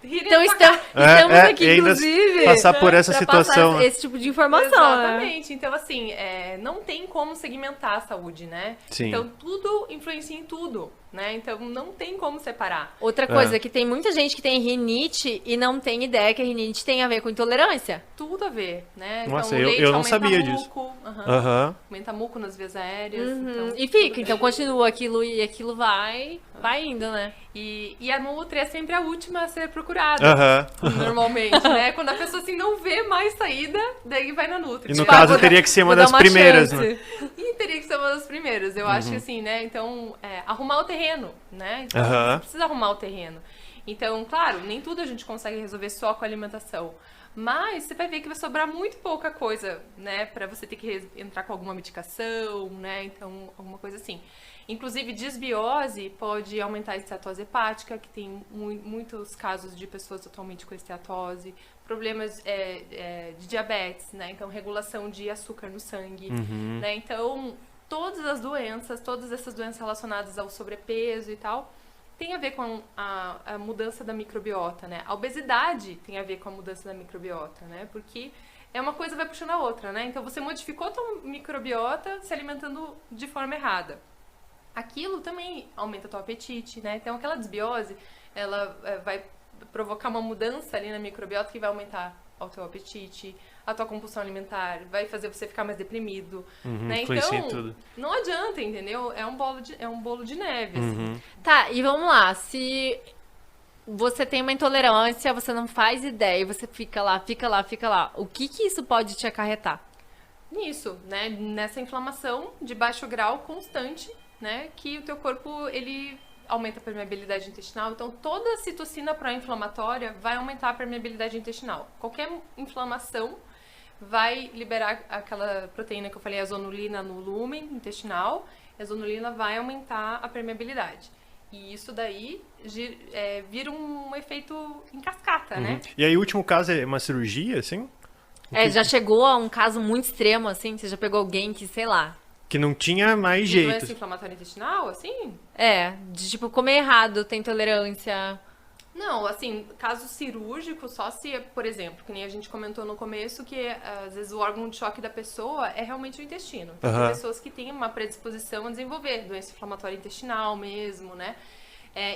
rir Então na sua cara. estamos É, aqui, e ainda inclusive, passar por essa pra situação. passar esse tipo de informação. Né? Exatamente. Então, assim, não tem como segmentar a saúde, né? Sim. Então, tudo influencia em tudo, né? Então, não tem como separar. Outra coisa é que tem muita gente que tem rinite e não tem ideia que a rinite tem a ver com intolerância. Tudo a ver, né? Nossa, então, o leite eu não aumenta sabia muco, disso. aham, Aham. aumenta muco nas vias aéreas. Então, E fica, então continua aquilo e aquilo vai indo, né? E a Nutri é sempre a última a ser procurada. Aham. Normalmente, né? Quando a pessoa assim não vê mais saída, daí vai na Nutri. E no Tipo, caso vou teria dar- que ser vou uma dar das uma primeiras, chance. né? E teria que ser uma das primeiras. Eu acho que assim, né? Então, arrumar o terreno, né? Então, Aham. você precisa arrumar o terreno. Então, claro, nem tudo a gente consegue resolver só com a alimentação. Mas você vai ver que vai sobrar muito pouca coisa, né? Pra você ter que entrar com alguma medicação, né? Então, alguma coisa assim. Inclusive, desbiose pode aumentar a esteatose hepática, que tem muitos casos de pessoas atualmente com esteatose. Problemas de diabetes, né? Então, regulação de açúcar no sangue, né? Então, todas essas doenças relacionadas ao sobrepeso e tal, tem a ver com a mudança da microbiota, né? A obesidade tem a ver com a mudança da microbiota, né? Porque uma coisa vai puxando a outra, né? Então, você modificou a tua microbiota se alimentando de forma errada. Aquilo também aumenta o teu apetite, né? Então, aquela desbiose, ela vai provocar uma mudança ali na microbiota que vai aumentar o teu apetite, a tua compulsão alimentar, vai fazer você ficar mais deprimido, né? influencia em Então, tudo. não adianta, entendeu? É um bolo de neve, assim. Tá, e vamos lá. Se você tem uma intolerância, você não faz ideia, você fica lá. O que isso pode te acarretar? Nisso, né? Nessa inflamação de baixo grau constante, né? Que o teu corpo, ele aumenta a permeabilidade intestinal. Então, toda citocina pró-inflamatória vai aumentar a permeabilidade intestinal. Qualquer inflamação vai liberar aquela proteína que eu falei, a zonulina, no lúmen intestinal. A zonulina vai aumentar a permeabilidade. E isso daí vira um efeito em cascata, né? E aí o último caso é uma cirurgia, assim? Já chegou a um caso muito extremo, assim? Você já pegou alguém que, sei lá... Que não tinha mais De doença jeito. inflamatória intestinal, assim? De tipo, comer errado, tem intolerância... Não, assim, caso cirúrgico, só se, por exemplo, que nem a gente comentou no começo, que às vezes o órgão de choque da pessoa é realmente o intestino. Tem pessoas que têm uma predisposição a desenvolver doença inflamatória intestinal mesmo, né?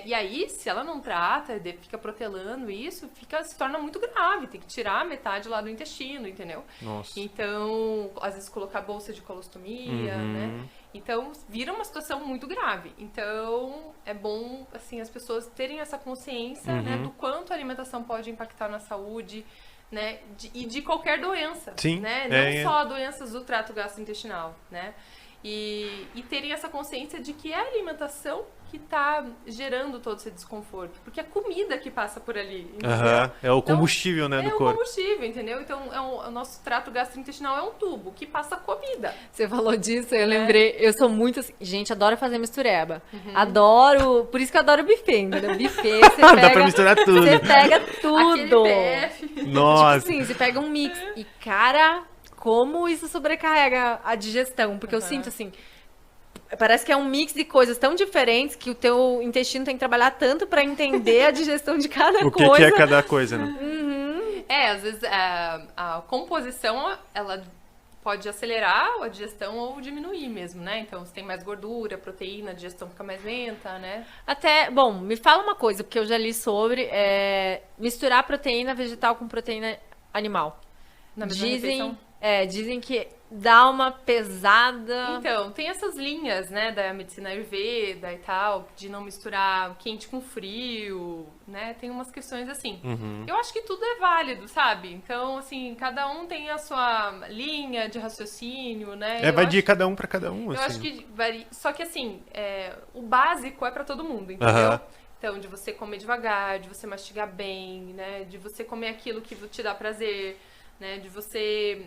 E aí, se ela não trata, fica protelando isso, se torna muito grave. Tem que tirar metade lá do intestino, entendeu? Nossa. Então, às vezes colocar bolsa de colostomia, né? Então, vira uma situação muito grave. Então, é bom, assim, as pessoas terem essa consciência, né? Do quanto a alimentação pode impactar na saúde, né? E de qualquer doença, Sim, né? Não só doenças do trato gastrointestinal, né? E terem essa consciência de que é a alimentação que está gerando todo esse desconforto. Porque é a comida que passa por ali. É o combustível, né, do corpo. É o combustível, entendeu? Então, o nosso trato gastrointestinal é um tubo que passa comida. Você falou disso, eu lembrei. Eu sou muito assim... Gente, adoro fazer mistureba. Adoro... Por isso que eu adoro buffet, entendeu? Buffet, você pega... Dá pra misturar tudo. Você pega tudo. Nossa. Tipo assim, você pega um mix. E, cara, como isso sobrecarrega a digestão. Porque eu sinto, assim... Parece que é um mix de coisas tão diferentes que o teu intestino tem que trabalhar tanto pra entender a digestão de cada coisa. O que é cada coisa, né? Às vezes a composição, ela pode acelerar a digestão ou diminuir mesmo, né? Então, se tem mais gordura, proteína, a digestão fica mais lenta, né? Bom, me fala uma coisa, porque eu já li sobre misturar proteína vegetal com proteína animal. Na mesma refeição? Dizem que dá uma pesada. Então, tem essas linhas, né, da medicina Ayurveda e tal, de não misturar quente com frio, né? Tem umas questões assim. Eu acho que tudo é válido, sabe? Então, assim, cada um tem a sua linha de raciocínio, né? Vai de cada um pra cada um, Eu assim. acho que varia. Só que, assim, o básico é pra todo mundo, entendeu? Então, de você comer devagar, de você mastigar bem, né? De você comer aquilo que te dá prazer. Né, de você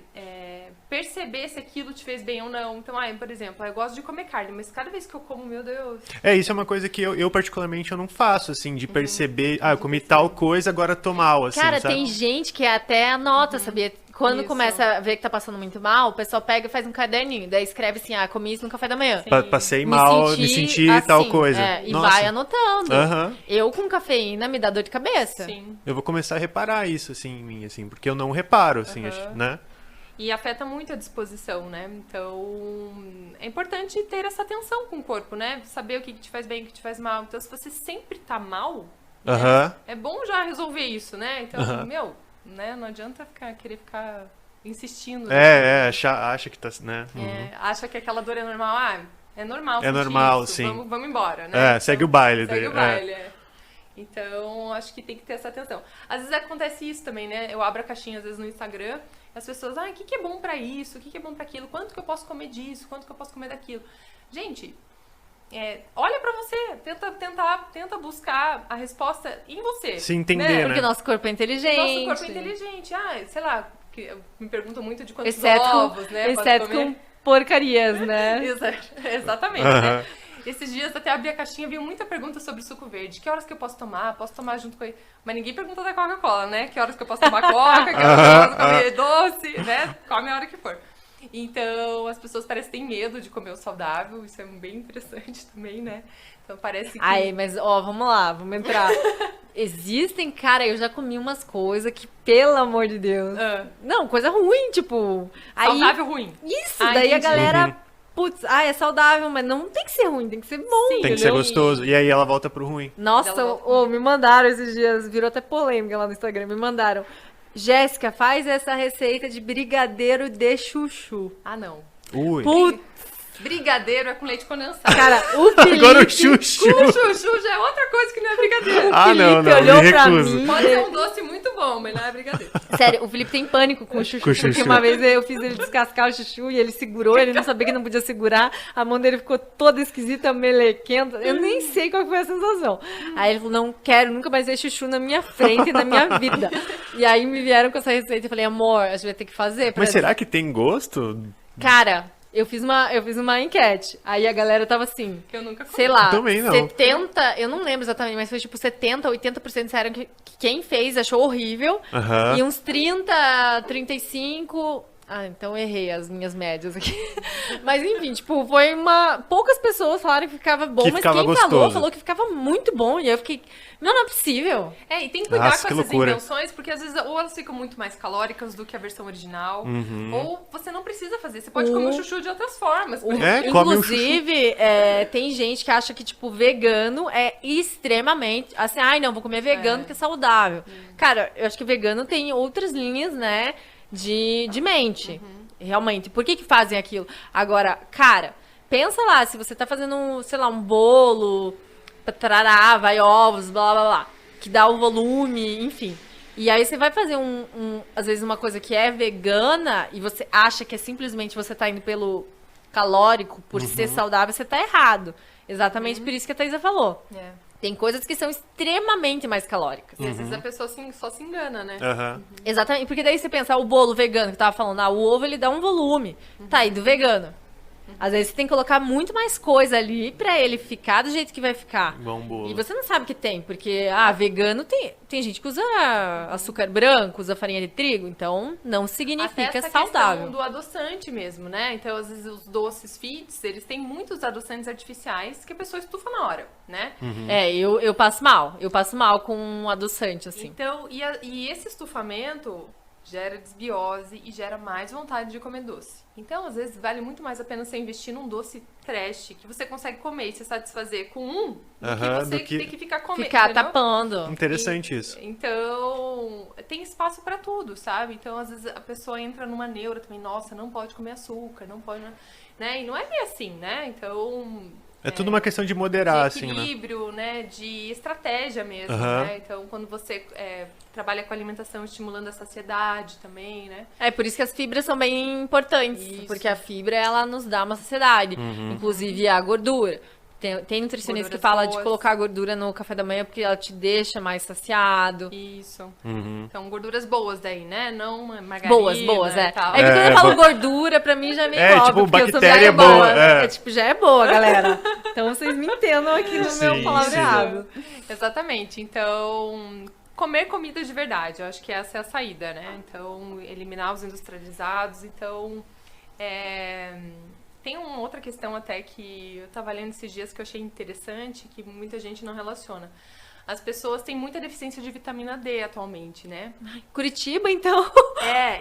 perceber se aquilo te fez bem ou não. Então, por exemplo, eu gosto de comer carne, mas cada vez que eu como, meu Deus... Isso é uma coisa que eu particularmente, eu não faço, assim, de perceber, eu comi tal coisa, agora tô mal, assim, Cara, sabe? tem gente que até anota, sabia? Quando começa a ver que tá passando muito mal, o pessoal pega e faz um caderninho. Daí escreve assim, comi isso no café da manhã. Passei mal, me senti assim, tal coisa. E vai anotando. Aham. Eu com cafeína me dá dor de cabeça. Sim. Eu vou começar a reparar isso, assim, em mim, assim, porque eu não reparo, assim, né? E afeta muito a disposição, né? Então, é importante ter essa atenção com o corpo, né? Saber o que te faz bem, o que te faz mal. Então, se você sempre tá mal, né? É bom já resolver isso, né? Então, né? Não adianta querer ficar insistindo. Acha que tá, né? Acha que aquela dor é normal. É normal. É normal, isso. sim. Vamos embora, né? Então, segue o baile. Segue o baile, Então, acho que tem que ter essa atenção. Às vezes acontece isso também, né? Eu abro a caixinha, às vezes, no Instagram, e as pessoas, o que é bom pra isso? O que é bom pra aquilo? Quanto que eu posso comer disso? Quanto que eu posso comer daquilo? Gente... olha pra você, tenta buscar a resposta em você. Se entender, né? Porque nosso corpo é inteligente. Nosso corpo é inteligente. Me perguntam muito de quantos ovos, né? Exceto com porcarias, né? Exatamente, né? Esses dias até abri a caixinha e vi muita pergunta sobre suco verde. Que horas que eu posso tomar? Posso tomar junto com ele? Mas ninguém pergunta da Coca-Cola, né? Que horas que eu posso tomar Coca? Que horas que eu posso comer doce, né? Come a hora que for. Então, as pessoas parecem que têm medo de comer o saudável. Isso é bem interessante também, né? Então, parece que... mas, vamos lá, vamos entrar. Existem, cara, eu já comi umas coisas que, pelo amor de Deus... Não, coisa ruim, tipo... Saudável ruim. Isso, daí a galera... Putz, é saudável, mas não tem que ser ruim, tem que ser bom. Sim, tem que ser gostoso. E aí ela volta pro ruim. Nossa, me mandaram esses dias, virou até polêmica lá no Instagram, me mandaram. Jéssica, faz essa receita de brigadeiro de chuchu. Não. Ui. Putz. Brigadeiro é com leite condensado. Cara, o Felipe... Agora o chuchu. O chuchu já é outra coisa que não é brigadeiro. O Felipe olhou me pra recuso. mim... Pode ser um doce muito bom, mas não é brigadeiro. Sério, o Felipe tem pânico com o chuchu. Porque uma vez eu fiz ele descascar o chuchu e ele segurou, ele não sabia que não podia segurar. A mão dele ficou toda esquisita, melequenta. Eu nem sei qual foi a sensação. Aí ele falou, não quero nunca mais ver chuchu na minha frente, na minha vida. E aí me vieram com essa receita e falei, amor, a gente vai ter que fazer. Mas será que tem gosto? Cara... eu fiz uma enquete. Aí a galera tava assim, Que eu nunca comi. sei lá, Também não. 70, eu não lembro exatamente, mas foi tipo 70, 80% disseram que quem fez achou horrível. Aham. E uns 30, 35... Ah, então errei as minhas médias aqui. Mas enfim, tipo, poucas pessoas falaram que ficava bom, Que mas ficava quem gostoso. falou que ficava muito bom. E eu fiquei, não é possível. E tem que cuidar Nossa, com que essas loucura. invenções, porque às vezes ou elas ficam muito mais calóricas do que a versão original, ou você não precisa fazer. Você pode comer o chuchu de outras formas. por exemplo. Come o chuchu. Inclusive, tem gente que acha que, tipo, vegano é extremamente... Assim, ai, não, vou comer vegano porque é saudável. Cara, eu acho que vegano tem outras linhas, né, de mente. Realmente. Por que fazem aquilo? Agora, cara, pensa lá, se você tá fazendo, sei lá, um bolo, tarará, vai ovos, blá, blá, blá, que dá o volume, enfim. E aí você vai fazer às vezes uma coisa que é vegana e você acha que é simplesmente você tá indo pelo calórico, por ser saudável, você tá errado. Exatamente por isso que a Thaisa falou. Tem coisas que são extremamente mais calóricas. E às vezes a pessoa só se engana, né? Aham. Exatamente, porque daí você pensa, o bolo vegano que eu tava falando, o ovo ele dá um volume, tá aí do vegano. Às vezes você tem que colocar muito mais coisa ali pra ele ficar do jeito que vai ficar. Bom bolo. E você não sabe o que tem, porque, vegano tem gente que usa açúcar branco, usa farinha de trigo, então não significa Até essa saudável. questão do adoçante mesmo, né? Então, às vezes, os doces fits, eles têm muitos adoçantes artificiais que a pessoa estufa na hora, né? Eu passo mal. Eu passo mal com um adoçante, assim. Então, e esse estufamento gera desbiose e gera mais vontade de comer doce. Então, às vezes, vale muito mais a pena você investir num doce trash que você consegue comer e se satisfazer com do que você ter que ficar comendo. Ficar entendeu? tapando. Interessante isso. Então, tem espaço pra tudo, sabe? Então, às vezes, a pessoa entra numa neura também, nossa, não pode comer açúcar, não pode... Né? E não é bem assim, né? Então... É tudo uma questão de moderar, de assim, né? equilíbrio, né? De estratégia mesmo, né? Então, quando você trabalha com alimentação estimulando a saciedade também, né? Por isso que as fibras são bem importantes. Isso. Porque a fibra, ela nos dá uma saciedade. Inclusive a gordura. Tem nutricionista que Gorduras fala de boas. colocar a gordura no café da manhã porque ela te deixa mais saciado. Isso. Então, gorduras boas daí, né? Não margarina Boas, e tal. É que quando eu falo boa. gordura, pra mim já é meio É, óbvio, tipo, porque eu sou bactéria vegana. boa, é. Tipo, já é boa, galera. Então vocês me entendam aqui no meu Sim, palavreado. Exatamente. Então, comer comida de verdade. Eu acho que essa é a saída, né? Então, eliminar os industrializados. Então, tem uma outra questão até que eu tava lendo esses dias que eu achei interessante, que muita gente não relaciona. As pessoas têm muita deficiência de vitamina D atualmente, né? Curitiba, então.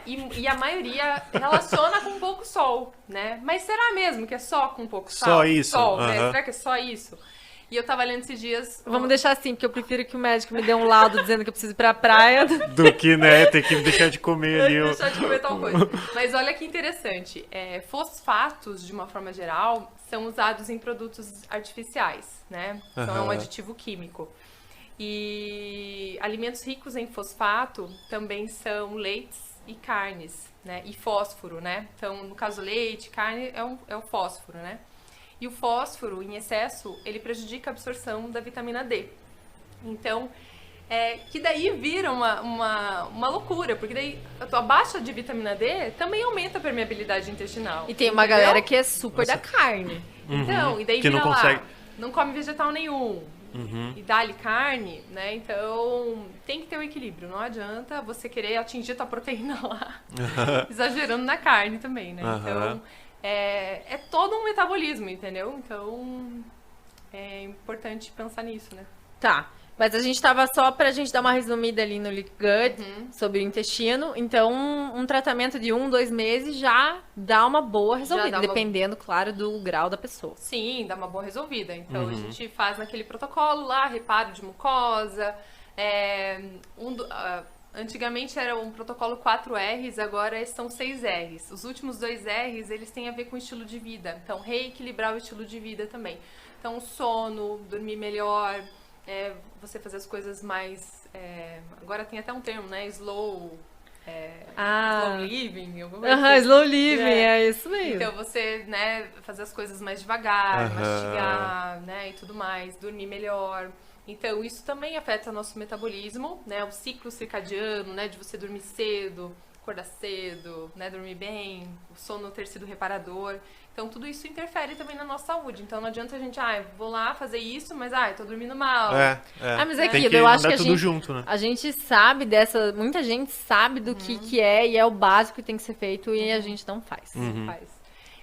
E a maioria relaciona com pouco sol, né? Mas será mesmo que é só com pouco sol? Só isso? Sol, né? Aham. Será que é só isso? E eu tava lendo esses dias... Vamos deixar assim, porque eu prefiro que o médico me dê um laudo dizendo que eu preciso ir pra praia. Do que, né, ter que deixar de comer ali. Deixar de comer tal coisa. Mas olha que interessante. Fosfatos, de uma forma geral, são usados em produtos artificiais, né? Então é um aditivo químico. E alimentos ricos em fosfato também são leites e carnes, né? E fósforo, né? Então, no caso, leite, carne é o fósforo, né? E o fósforo, em excesso, ele prejudica a absorção da vitamina D. Então, que daí vira uma loucura, porque daí a baixa de vitamina D também aumenta a permeabilidade intestinal. E tem uma entendeu? galera que é super da carne. Então, e daí Que não vira lá, consegue. não come vegetal nenhum. E dá-lhe carne, né? Então, tem que ter um equilíbrio. Não adianta você querer atingir tua proteína lá, exagerando na carne também, né? Então, é todo um metabolismo, entendeu? Então, é importante pensar nisso, né? Tá. Mas a gente tava só pra gente dar uma resumida ali no Leak Gut sobre o intestino. Então, um tratamento de 1, 2 meses já dá uma boa resolvida. dá uma- Dependendo, claro, do grau da pessoa. Sim, dá uma boa resolvida. Então, a gente faz naquele protocolo lá, reparo de mucosa. Antigamente era um protocolo 4 R's, agora são 6 R's. Os últimos 2 R's, eles têm a ver com estilo de vida. Então, reequilibrar o estilo de vida também. Então, sono, dormir melhor, você fazer as coisas mais... agora tem até um termo, né? Slow living, alguma coisa assim. Slow living, é isso mesmo. Então você, né, fazer as coisas mais devagar, Aham. mastigar, né, e tudo mais, dormir melhor. Então isso também afeta nosso metabolismo, né, o ciclo circadiano, né, de você dormir cedo, acordar cedo, né, dormir bem, o sono ter sido reparador. Então, tudo isso interfere também na nossa saúde. Então, não adianta a gente, vou lá fazer isso, mas, tô dormindo mal. Mas é Tem aquilo, que eu acho andar que tudo junto, né? a gente sabe muita gente sabe do que é e é o básico que tem que ser feito e a gente não faz. Não faz.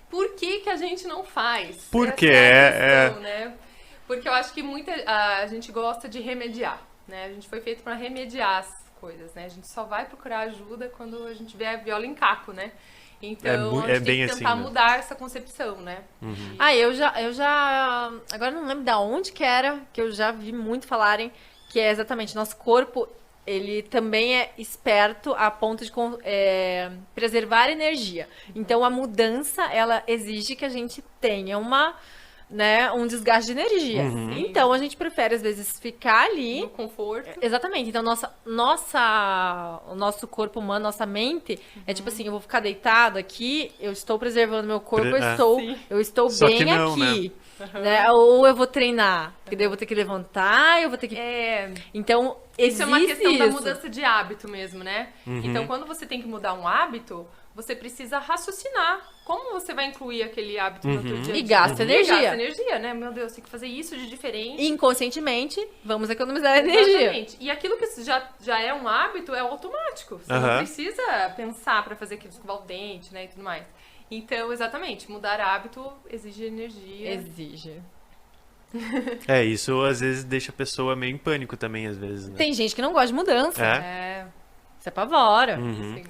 Por que a gente não faz? Porque Essa é a questão, né? Porque eu acho que a gente gosta de remediar, né? A gente foi feito para remediar as coisas, né? A gente só vai procurar ajuda quando a gente vê a viola em caco, né? Então, a gente tem que tentar mudar essa concepção, né? Eu já... Agora não lembro de onde que era, que eu já vi muito falarem, que é exatamente, nosso corpo, ele também é esperto a ponto de preservar energia. Então, a mudança, ela exige que a gente tenha um desgaste de energia. Então, a gente prefere, às vezes, ficar ali... No conforto. Exatamente. Então, o nosso corpo humano, nossa mente, é tipo assim, eu vou ficar deitado aqui, eu estou preservando meu corpo, eu estou Só bem que não, aqui. Né? Ou eu vou treinar, porque daí eu vou ter que levantar, eu vou ter que... Então, isso é uma questão da mudança de hábito mesmo, né? Então, quando você tem que mudar um hábito, você precisa raciocinar como você vai incluir aquele hábito no seu dia. E gasta energia. E gasta energia, né? Meu Deus, tem que fazer isso de diferente. Inconscientemente, vamos economizar energia. Exatamente. E aquilo que já é um hábito é automático. Você não precisa pensar para fazer aquilo, escovar o dente, né? E tudo mais. Então, exatamente, mudar hábito exige energia. Exige. Isso às vezes deixa a pessoa meio em pânico também, às vezes, né? Tem gente que não gosta de mudança. Isso apavora. Sim.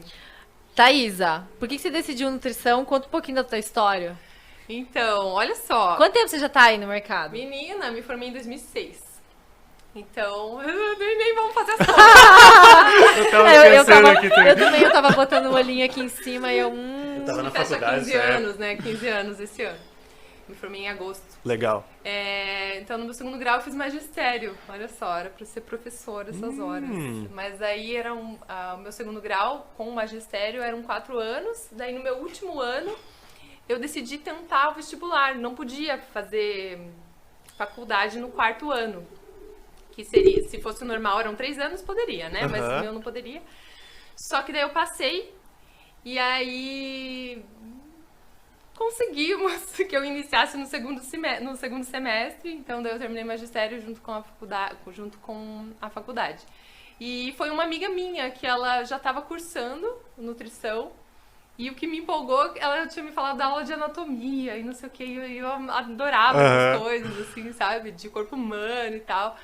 Thaísa, por que você decidiu nutrição? Conta um pouquinho da tua história. Então, olha só. Quanto tempo você já tá aí no mercado? Menina, me formei em 2006. Então, nem vamos fazer as contas. Eu tava botando o olhinho aqui em cima e eu tava na fecha faculdade. 15 anos, né? 15 anos esse ano. Me formei em agosto. Legal. Então, no meu segundo grau, eu fiz magistério. Olha só, era pra ser professora essas horas. Mas aí, o meu segundo grau, com o magistério, eram 4 anos. Daí, no meu último ano, eu decidi tentar o vestibular. Não podia fazer faculdade no 4º ano. Que seria, se fosse normal, eram 3 anos, poderia, né? Mas o meu não poderia. Só que daí eu passei. E aí... conseguimos que eu iniciasse no segundo semestre, então daí eu terminei magistério junto com a faculdade. E foi uma amiga minha que ela já estava cursando nutrição, e o que me empolgou, ela tinha me falado da aula de anatomia e não sei o que, e eu adorava essas coisas, assim, sabe, de corpo humano e tal.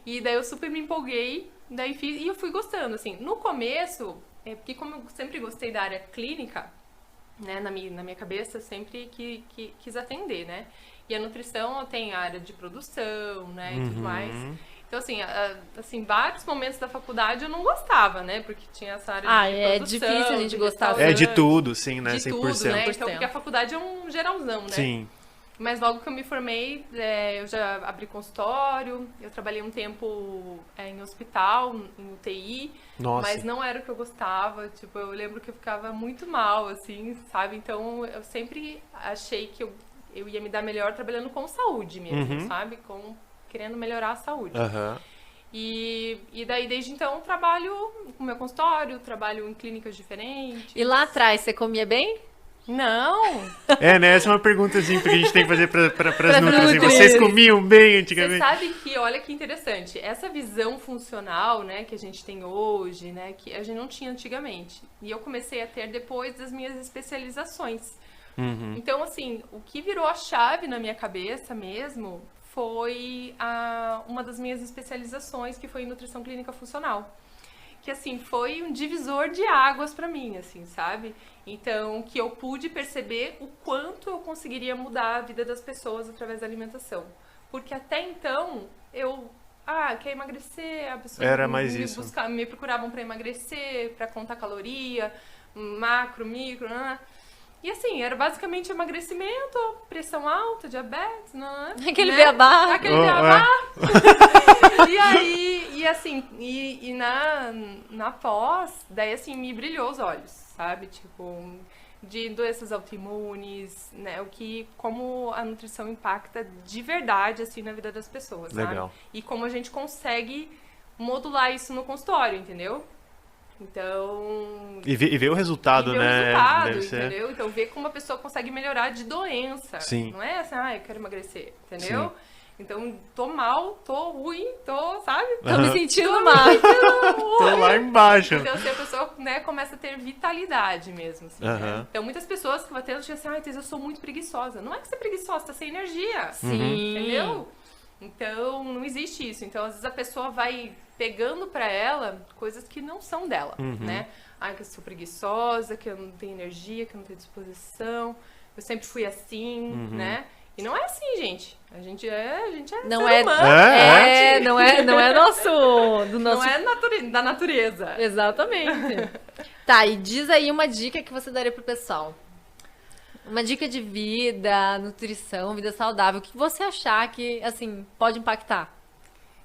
E daí eu super me empolguei, daí fiz, e eu fui gostando, assim. No começo, porque como eu sempre gostei da área clínica, né, na minha cabeça, eu sempre quis atender, né? E a nutrição tem a área de produção, né, e tudo mais. Então, assim, vários momentos da faculdade eu não gostava, né? Porque tinha essa área de produção. É difícil a gente gostar. De tudo, sim, né? De 100%. tudo, né? Então, porque a faculdade é um geralzão, né? Sim. Mas logo que eu me formei, eu já abri consultório, eu trabalhei um tempo em hospital, em UTI, mas não era o que eu gostava, tipo, eu lembro que eu ficava muito mal, assim, sabe? Então, eu sempre achei que eu ia me dar melhor trabalhando com saúde mesmo, sabe? Querendo melhorar a saúde. E daí, desde então, eu trabalho com meu consultório, trabalho em clínicas diferentes. E lá atrás, você comia bem? Não! Né? Essa é uma pergunta, assim, que a gente tem que fazer pras nutris. Vocês comiam bem antigamente? Você sabe que, olha que interessante, essa visão funcional, né, que a gente tem hoje, né, que a gente não tinha antigamente. E eu comecei a ter depois das minhas especializações. Então, assim, o que virou a chave na minha cabeça mesmo foi uma das minhas especializações, que foi em nutrição clínica funcional. Que, assim, foi um divisor de águas pra mim, assim, sabe? Então, que eu pude perceber o quanto eu conseguiria mudar a vida das pessoas através da alimentação. Porque até então, quer emagrecer, a pessoa era mais isso. Me procuravam pra emagrecer, pra contar caloria, macro, micro, E assim, era basicamente emagrecimento, pressão alta, diabetes, Aquele beabá. Aquele beabá. E aí, e assim, na pós, daí assim, me brilhou os olhos, sabe? Tipo, de doenças autoimunes, né? Como a nutrição impacta de verdade, assim, na vida das pessoas, Legal. Sabe? E como a gente consegue modular isso no consultório, entendeu? Então... E ver o resultado, e ver né? o resultado, Deve ser- entendeu? Então, ver como a pessoa consegue melhorar de doença. Sim. Não é assim, eu quero emagrecer, entendeu? Sim. Então, tô mal, tô ruim, sabe? Tô me sentindo mal. Tô lá embaixo. Então, se a pessoa, né, começa a ter vitalidade mesmo, assim, né? Aham. Então, muitas pessoas que vão tendo, dizem assim, Thaís, eu sou muito preguiçosa. Não é que você é preguiçosa, tá sem energia. Sim. Entendeu? Então, não existe isso. Então, às vezes a pessoa vai pegando pra ela coisas que não são dela, né? Que eu sou preguiçosa, que eu não tenho energia, que eu não tenho disposição, eu sempre fui assim, né? E não é assim, gente. A gente é Não ser é, humano. não é nosso, do nosso... Não é da natureza. Exatamente. Tá, e diz aí uma dica que você daria pro pessoal. Uma dica de vida, nutrição, vida saudável. O que você achar que, assim, pode impactar?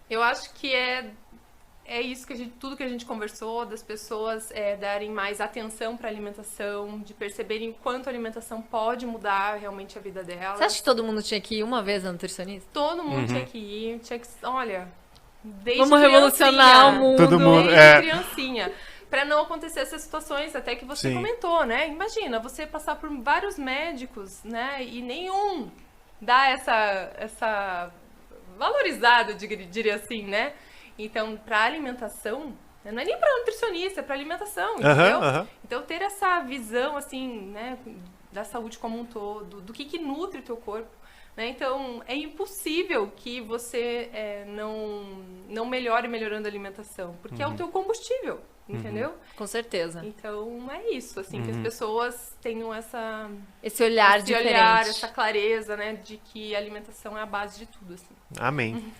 Eu acho que é isso que tudo que a gente conversou, das pessoas darem mais atenção para a alimentação, de perceberem o quanto a alimentação pode mudar realmente a vida delas. Você acha que todo mundo tinha que ir uma vez na nutricionista? Todo mundo tinha que ir, olha, desde Vamos revolucionar o mundo. Todo mundo, desde criancinha. Para não acontecer essas situações, até que você Sim. comentou, né? Imagina, você passar por vários médicos, né? E nenhum dá essa valorizada, diria assim, né? Então, para alimentação, não é nem para nutricionista, é para alimentação, entendeu? Então, ter essa visão, assim, né, da saúde como um todo, do que nutre o teu corpo, né? Então, é impossível que você não melhore melhorando a alimentação, porque é o teu combustível, entendeu? Com certeza. Então, é isso, assim, que as pessoas tenham Esse olhar diferente. essa clareza, né, de que a alimentação é a base de tudo, assim. Amém.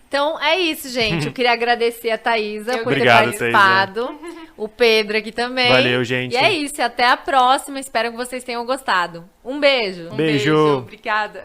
Então, é isso, gente. Eu queria agradecer a Thaísa por Obrigado, ter participado. O Pedro aqui também. Valeu, gente. E é isso. Até a próxima. Espero que vocês tenham gostado. Um beijo. Um Beijo. Obrigada.